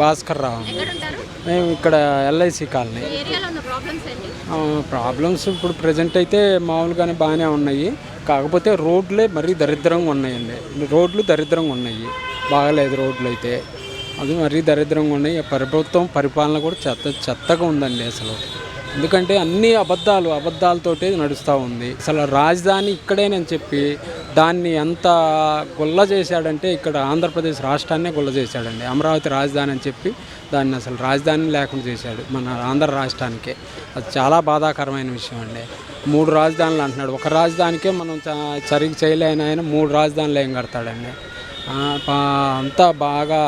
భాస్కర్ రావు అండి. మేము ఇక్కడ ఎల్ఐసి కాలనీ. ప్రాబ్లమ్స్ ఇప్పుడు ప్రజెంట్ అయితే మామూలుగానే బాగానే ఉన్నాయి. కాకపోతే రోడ్లే మరీ దరిద్రంగా ఉన్నాయండి. రోడ్లు దరిద్రంగా ఉన్నాయి, బాగాలేదు రోడ్లు అయితే. అది మరీ దరిద్రంగా ఉన్నాయి. ప్రభుత్వం పరిపాలన కూడా చెత్తగా ఉందండి అసలు. ఎందుకంటే అన్ని అబద్ధాలతోటే నడుస్తూ ఉంది. అసలు రాజధాని ఇక్కడేనని చెప్పి దాన్ని ఎంత గుల్ల చేశాడంటే, ఇక్కడ ఆంధ్రప్రదేశ్ రాష్ట్రాన్నే గుల్ల చేశాడండి. అమరావతి రాజధాని అని చెప్పి దాన్ని అసలు రాజధాని లేకుండా చేశాడు మన ఆంధ్ర రాష్ట్రానికే. అది చాలా బాధాకరమైన విషయం అండి. 3 రాజధానులు అంటున్నాడు. ఒక రాజధానికే మనం సరిగ్గా చేయలేని ఆయన 3 రాజధానులు ఏం కడతాడండి. అంతా బాగా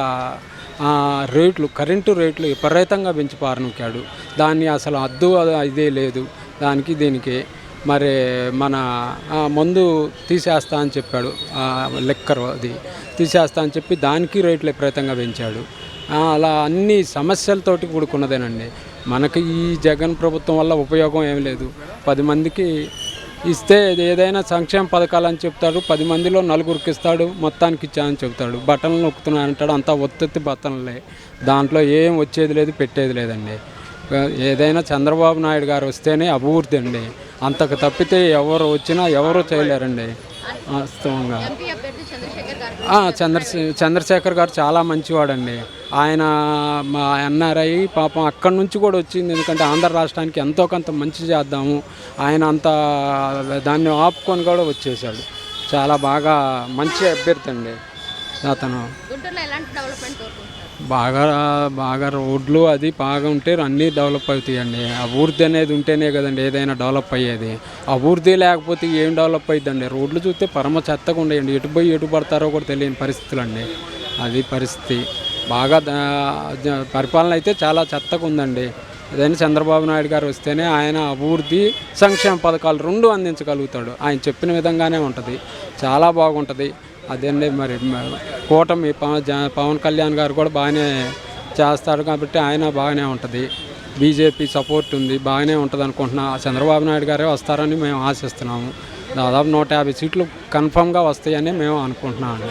కరెంటు రేట్లు విపరీతంగా పెంచి పారనుకాడు. దాన్ని అసలు ఇదే లేదు దానికి దీనికి. మరి మన మందు తీసేస్తా అని చెప్పాడు, లిక్కర్ అది తీసేస్తా అని చెప్పి దానికి రేట్లు విపరీతంగా పెంచాడు. అలా అన్ని సమస్యలతోటి కూడుకున్నదేనండి. మనకి ఈ జగన్ ప్రభుత్వం వల్ల ఉపయోగం ఏమి లేదు. 10 మందికి ఇస్తే ఏదైనా సంక్షేమ పథకాలు అని చెప్తాడు, 10 మందిలో 4గురికి ఇస్తాడు, మొత్తానికి ఇచ్చానని చెప్తాడు. బట్టలు నొక్కుతున్నా అంటాడు, అంతా ఒత్తి బట్టలే. దాంట్లో ఏం వచ్చేది లేదు, పెట్టేది లేదండి. ఏదైనా చంద్రబాబు నాయుడు గారు వస్తేనే అభివృద్ధి అండి. అంతకు తప్పితే ఎవరు వచ్చినా ఎవరు చేయలేరండి వాస్తవంగా. చంద్రశేఖర్ గారు చాలా మంచివాడండి. ఆయన మా ఎన్ఆర్ఐ పాపం అక్కడి నుంచి కూడా వచ్చింది. ఎందుకంటే ఆంధ్ర రాష్ట్రానికి ఎంతో కొంత మంచి చేద్దాము, ఆయన అంత దాన్ని ఆపుకొని కూడా వచ్చేసాడు. చాలా బాగా మంచి అభ్యర్థి అండి అతను. బాగా రోడ్లు అది బాగా ఉంటే అన్నీ డెవలప్ అవుతాయండి. అభివృద్ధి అనేది ఉంటేనే కదండి ఏదైనా డెవలప్ అయ్యేది. అభివృద్ధి లేకపోతే ఏం డెవలప్ అవుతుందండి. రోడ్లు చూస్తే పరమ చెత్తగా ఉండేయండి. ఎటు పోయి ఎటు పడతారో కూడా తెలియని పరిస్థితులు అండి. అది పరిస్థితి. బాగా పరిపాలన అయితే చాలా చెత్తగా ఉందండి. అదైనా చంద్రబాబు నాయుడు గారు వస్తేనే ఆయన అభివృద్ధి సంక్షేమ పథకాలు 2 అందించగలుగుతాడు. ఆయన చెప్పిన విధంగానే ఉంటుంది, చాలా బాగుంటుంది. అదండి మరి కూటమి పవన్ కళ్యాణ్ గారు కూడా బాగానే చేస్తారు కాబట్టి ఆయన బాగానే ఉంటుంది. బీజేపీ సపోర్ట్ ఉంది, బాగానే ఉంటుంది అనుకుంటున్నా. చంద్రబాబు నాయుడు గారే వస్తారని మేము ఆశిస్తున్నాము. దాదాపు 150 సీట్లు కన్ఫామ్గా వస్తాయని మేము అనుకుంటున్నాము.